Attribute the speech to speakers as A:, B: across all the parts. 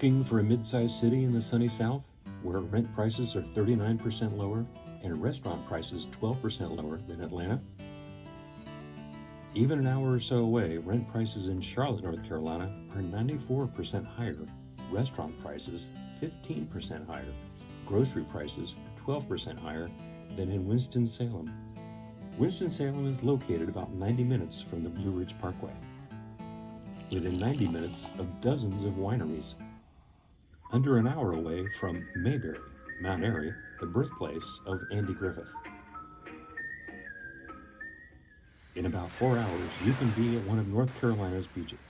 A: Looking for a mid-sized city in the sunny South where rent prices are 39% lower and restaurant prices 12% lower than Atlanta? Even an hour or so away, rent prices in Charlotte, North Carolina are 94% higher, restaurant prices 15% higher, grocery prices 12% higher than in Winston-Salem. Winston-Salem is located about 90 minutes from the Blue Ridge Parkway, within 90 minutes of dozens of wineries, under an hour away from Mayberry, Mount Airy, the birthplace of Andy Griffith. In about 4 hours, you can be at one of North Carolina's beaches.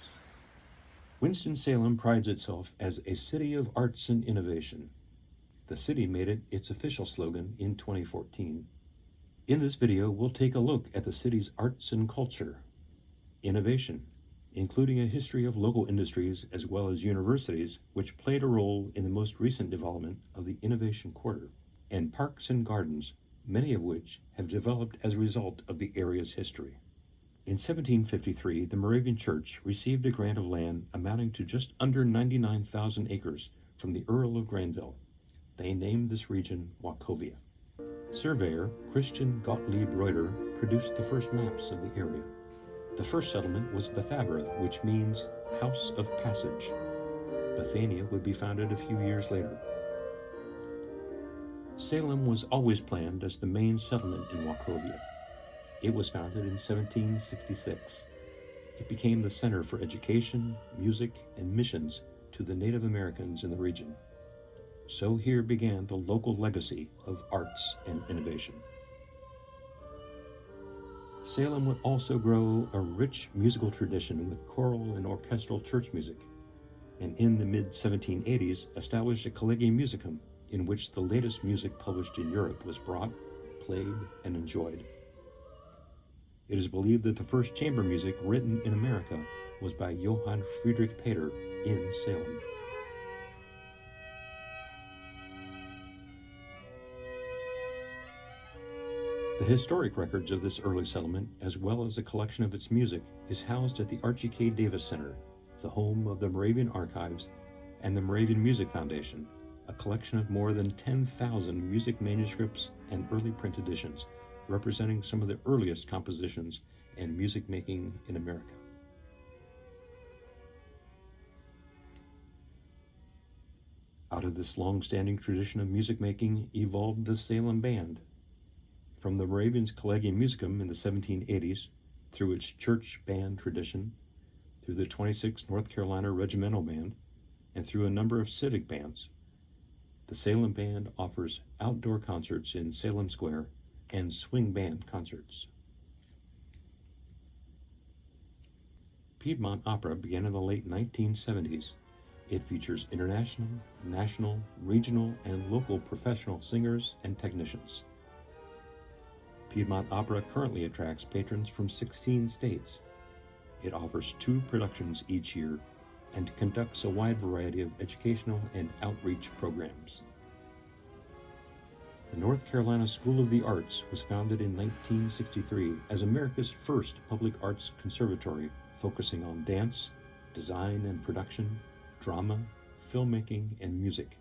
A: Winston-Salem prides itself as a city of arts and innovation. The city made it its official slogan in 2014. In this video, we'll take a look at the city's arts and culture, innovation, including a history of local industries as well as universities which played a role in the most recent development of the Innovation Quarter, and parks and gardens, many of which have developed as a result of the area's history. In 1753, the Moravian Church received a grant of land amounting to just under 99,000 acres from the Earl of Granville. They named this region Wachovia. Surveyor Christian Gottlieb Reuter produced the first maps of the area. The first settlement was Bethabara, which means House of Passage. Bethania would be founded a few years later. Salem was always planned as the main settlement in Wachovia. It was founded in 1766. It became the center for education, music, and missions to the Native Americans in the region. So here began the local legacy of arts and innovation. Salem would also grow a rich musical tradition with choral and orchestral church music, and in the mid-1780s established a Collegium Musicum in which the latest music published in Europe was brought, played, and enjoyed. It is believed that the first chamber music written in America was by Johann Friedrich Pater in Salem. The historic records of this early settlement, as well as a collection of its music, is housed at the Archie K. Davis Center, the home of the Moravian Archives and the Moravian Music Foundation, a collection of more than 10,000 music manuscripts and early print editions, representing some of the earliest compositions and music making in America. Out of this long-standing tradition of music making evolved the Salem Band. From the Moravians' Collegium Musicum in the 1780s, through its church band tradition, through the 26th North Carolina Regimental Band, and through a number of civic bands, the Salem Band offers outdoor concerts in Salem Square and swing band concerts. Piedmont Opera began in the late 1970s. It features international, national, regional, and local professional singers and technicians. Piedmont Opera currently attracts patrons from 16 states. It offers 2 productions each year and conducts a wide variety of educational and outreach programs. The North Carolina School of the Arts was founded in 1963 as America's first public arts conservatory focusing on dance, design and production, drama, filmmaking, and music.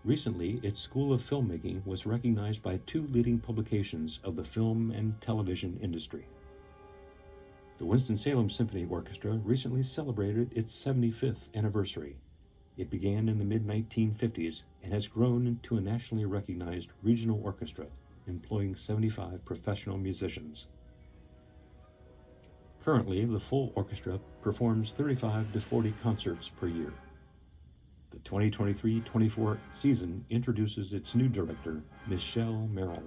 A: Recently, its School of Filmmaking was recognized by 2 leading publications of the film and television industry. The Winston-Salem Symphony Orchestra recently celebrated its 75th anniversary. It began in the mid-1950s and has grown into a nationally recognized regional orchestra, employing 75 professional musicians. Currently, the full orchestra performs 35 to 40 concerts per year. The 2023-24 season introduces its new director, Michelle Merrill.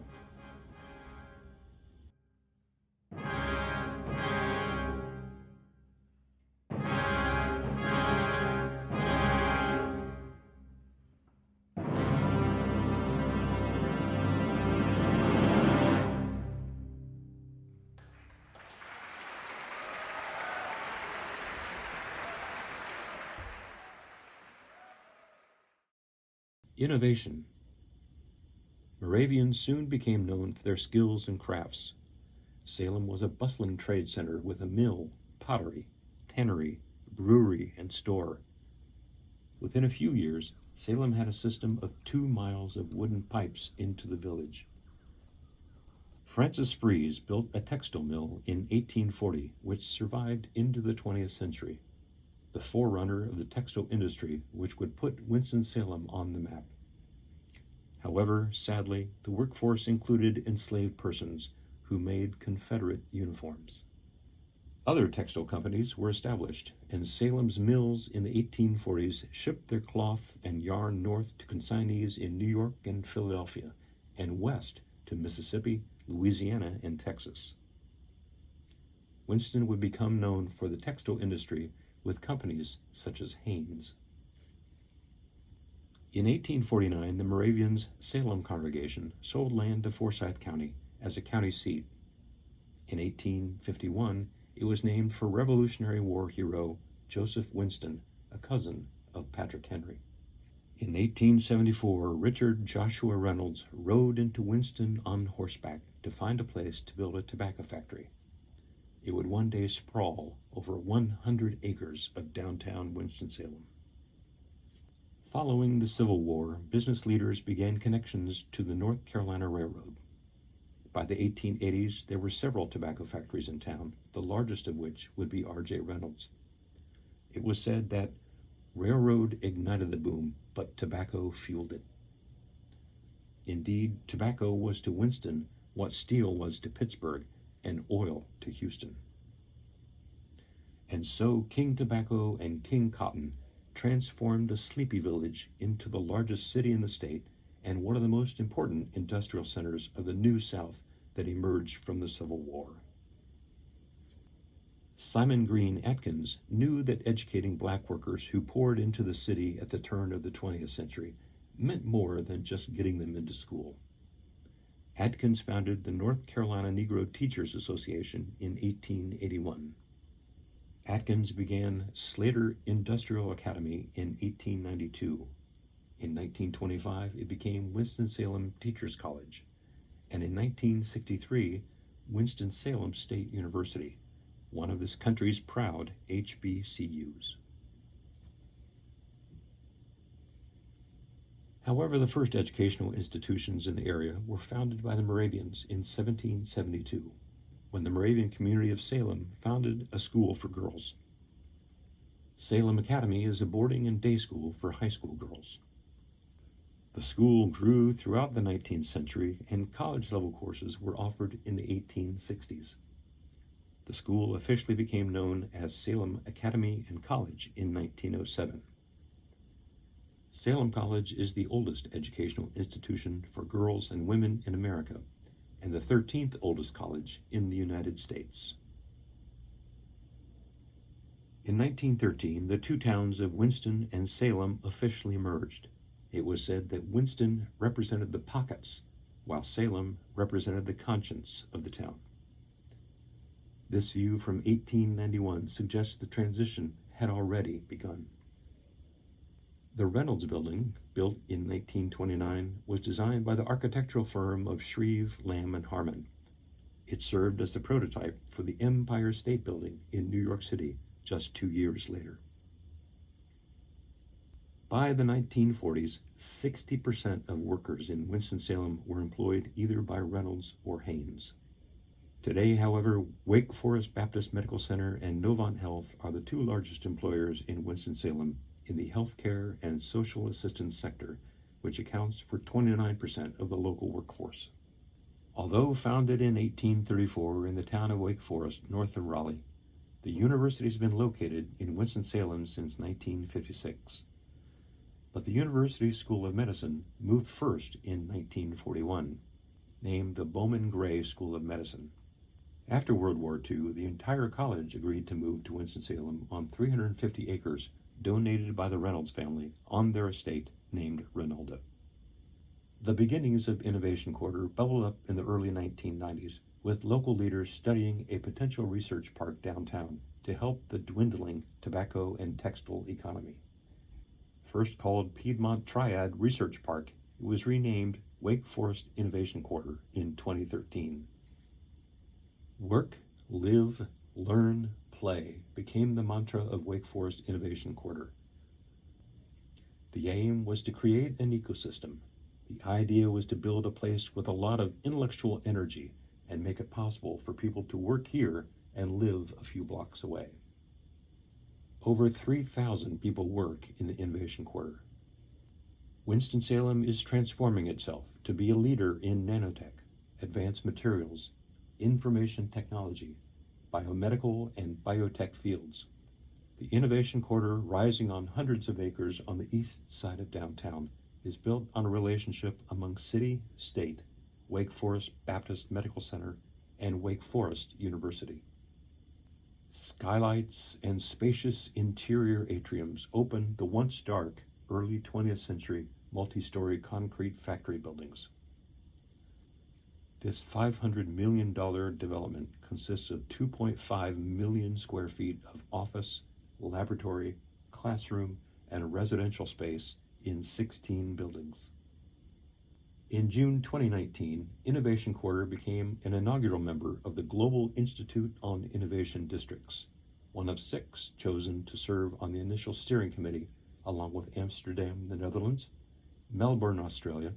A: Innovation. Moravians soon became known for their skills and crafts. Salem was a bustling trade center with a mill, pottery, tannery, brewery, and store. Within a few years, Salem had a system of 2 miles of wooden pipes into the village. Francis Fries built a textile mill in 1840, which survived into the 20th century, the forerunner of the textile industry which would put Winston-Salem on the map. However, sadly, the workforce included enslaved persons who made Confederate uniforms. Other textile companies were established, and Salem's mills in the 1840s shipped their cloth and yarn north to consignees in New York and Philadelphia, and west to Mississippi, Louisiana, and Texas. Winston would become known for the textile industry with companies such as Hanes. In 1849, the Moravians' Salem congregation sold land to Forsyth County as a county seat. In 1851, it was named for Revolutionary War hero Joseph Winston, a cousin of Patrick Henry. In 1874, Richard Joshua Reynolds rode into Winston on horseback to find a place to build a tobacco factory. It would one day sprawl over 100 acres of downtown Winston-Salem. Following the Civil War, business leaders began connections to the North Carolina Railroad. By the 1880s, there were several tobacco factories in town, the largest of which would be R.J. Reynolds. It was said that railroad ignited the boom, but tobacco fueled it. Indeed, tobacco was to Winston what steel was to Pittsburgh and oil to Houston. And so King Tobacco and King Cotton transformed a sleepy village into the largest city in the state and one of the most important industrial centers of the New South that emerged from the Civil War. Simon Green Atkins knew that educating black workers who poured into the city at the turn of the 20th century meant more than just getting them into school. Atkins founded the North Carolina Negro Teachers Association in 1881. Atkins began Slater Industrial Academy in 1892. In 1925, it became Winston-Salem Teachers College, and in 1963, Winston-Salem State University, one of this country's proud HBCUs. However, the first educational institutions in the area were founded by the Moravians in 1772, when the Moravian community of Salem founded a school for girls. Salem Academy is a boarding and day school for high school girls. The school grew throughout the 19th century, and college-level courses were offered in the 1860s. The school officially became known as Salem Academy and College in 1907. Salem College is the oldest educational institution for girls and women in America, and the 13th oldest college in the United States. In 1913, the two towns of Winston and Salem officially merged. It was said that Winston represented the pockets, while Salem represented the conscience of the town. This view from 1891 suggests the transition had already begun. The Reynolds Building, built in 1929, was designed by the architectural firm of Shreve, Lamb & Harmon. It served as the prototype for the Empire State Building in New York City just 2 years later. By the 1940s, 60% of workers in Winston-Salem were employed either by Reynolds or Hanes. Today, however, Wake Forest Baptist Medical Center and Novant Health are the two largest employers in Winston-Salem in the healthcare and social assistance sector, which accounts for 29% of the local workforce. Although founded in 1834 in the town of Wake Forest, north of Raleigh, the university has been located in Winston-Salem since 1956. But the university's School of Medicine moved first in 1941, named the Bowman Gray School of Medicine. After World War II, the entire college agreed to move to Winston-Salem on 350 acres donated by the Reynolds family on their estate named Rinalda. The beginnings of Innovation Quarter bubbled up in the early 1990s, with local leaders studying a potential research park downtown to help the dwindling tobacco and textile economy. First called Piedmont Triad Research Park, it was renamed Wake Forest Innovation Quarter in 2013. Work, live, learn, play became the mantra of Wake Forest Innovation Quarter. The aim was to create an ecosystem. The idea was to build a place with a lot of intellectual energy and make it possible for people to work here and live a few blocks away. Over 3,000 people work in the Innovation Quarter. Winston-Salem is transforming itself to be a leader in nanotech, advanced materials, information technology, biomedical and biotech fields. The Innovation Quarter, rising on hundreds of acres on the east side of downtown, is built on a relationship among city, state, Wake Forest Baptist Medical Center, and Wake Forest University. Skylights and spacious interior atriums open the once dark, early 20th century multi-story concrete factory buildings. This $500 million development consists of 2.5 million square feet of office, laboratory, classroom, and residential space in 16 buildings. In June 2019, Innovation Quarter became an inaugural member of the Global Institute on Innovation Districts, one of 6 chosen to serve on the initial steering committee, along with Amsterdam, the Netherlands, Melbourne, Australia,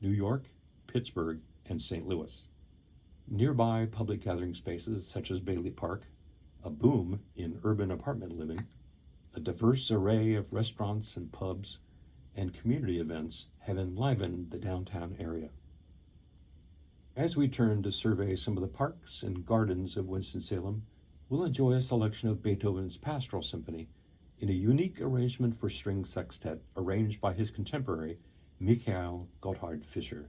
A: New York, Pittsburgh, and St. Louis. Nearby public gathering spaces such as Bailey Park, a boom in urban apartment living, a diverse array of restaurants and pubs, and community events have enlivened the downtown area. As we turn to survey some of the parks and gardens of Winston-Salem, we'll enjoy a selection of Beethoven's Pastoral Symphony in a unique arrangement for string sextet arranged by his contemporary, Michael Gotthard Fischer.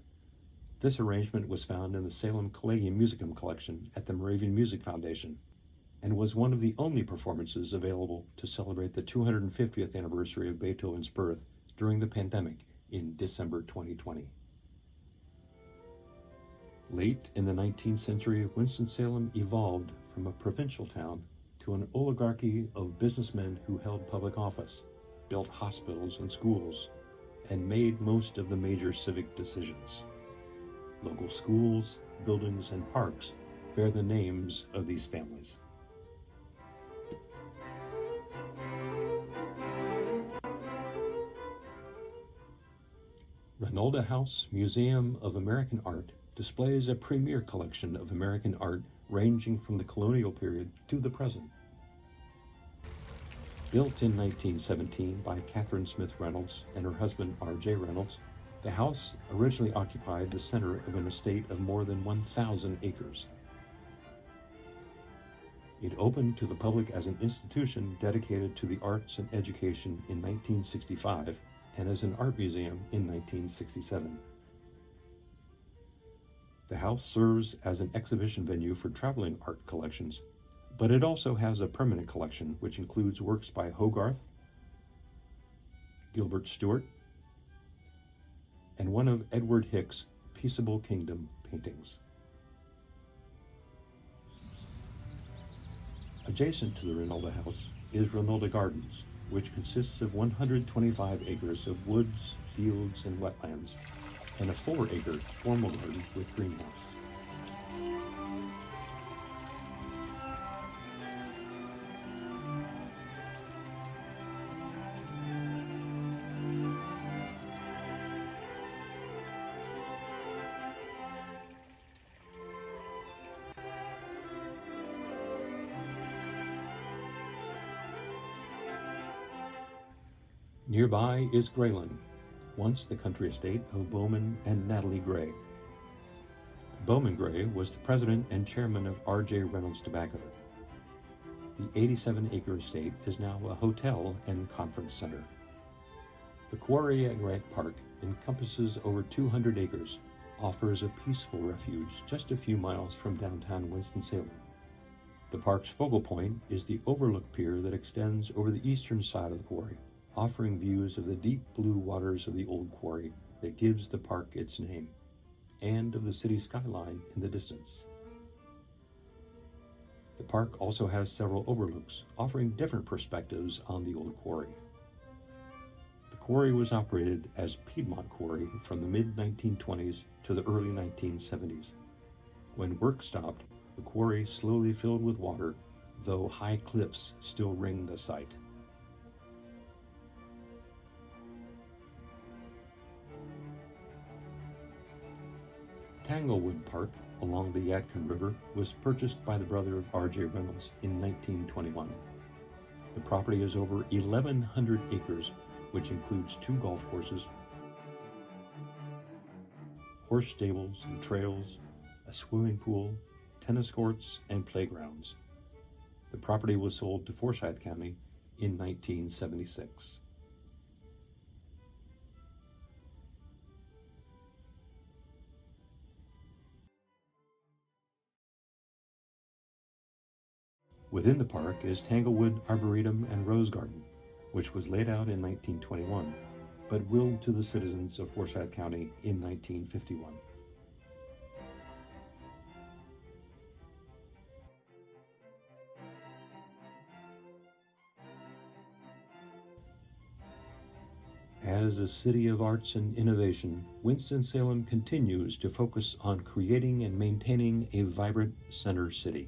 A: This arrangement was found in the Salem Collegium Musicum collection at the Moravian Music Foundation, and was one of the only performances available to celebrate the 250th anniversary of Beethoven's birth during the pandemic in December 2020. Late in the 19th century, Winston-Salem evolved from a provincial town to an oligarchy of businessmen who held public office, built hospitals and schools, and made most of the major civic decisions. Local schools, buildings, and parks bear the names of these families. Ranolda House Museum of American Art displays a premier collection of American art ranging from the colonial period to the present. Built in 1917 by Catherine Smith Reynolds and her husband R.J. Reynolds, the house originally occupied the center of an estate of more than 1,000 acres. It opened to the public as an institution dedicated to the arts and education in 1965 and as an art museum in 1967. The house serves as an exhibition venue for traveling art collections, but it also has a permanent collection which includes works by Hogarth, Gilbert Stuart, and one of Edward Hicks' Peaceable Kingdom paintings. Adjacent to the Ranolda House is Ranolda Gardens, which consists of 125 acres of woods, fields, and wetlands, and a 4-acre formal garden with greenhouse. Nearby is Grayland, once the country estate of Bowman and Natalie Gray. Bowman Gray was the president and chairman of R.J. Reynolds Tobacco. The 87-acre estate is now a hotel and conference center. The quarry at Grant Park encompasses over 200 acres, offers a peaceful refuge just a few miles from downtown Winston-Salem. The park's focal point is the overlook pier that extends over the eastern side of the quarry, offering views of the deep blue waters of the old quarry that gives the park its name, and of the city skyline in the distance. The park also has several overlooks, offering different perspectives on the old quarry. The quarry was operated as Piedmont Quarry from the mid-1920s to the early 1970s. When work stopped, the quarry slowly filled with water, though high cliffs still ring the site. Tanglewood Park along the Yadkin River was purchased by the brother of R.J. Reynolds in 1921. The property is over 1,100 acres, which includes 2 golf courses, horse stables and trails, a swimming pool, tennis courts, and playgrounds. The property was sold to Forsyth County in 1976. Within the park is Tanglewood Arboretum and Rose Garden, which was laid out in 1921, but willed to the citizens of Forsyth County in 1951. As a city of arts and innovation, Winston-Salem continues to focus on creating and maintaining a vibrant center city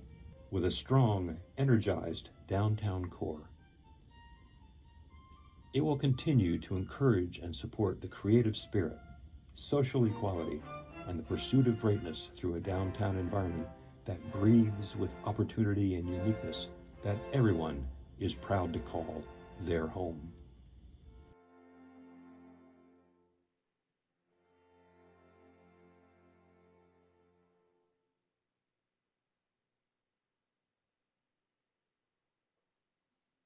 A: with a strong, energized downtown core. It will continue to encourage and support the creative spirit, social equality, and the pursuit of greatness through a downtown environment that breathes with opportunity and uniqueness that everyone is proud to call their home.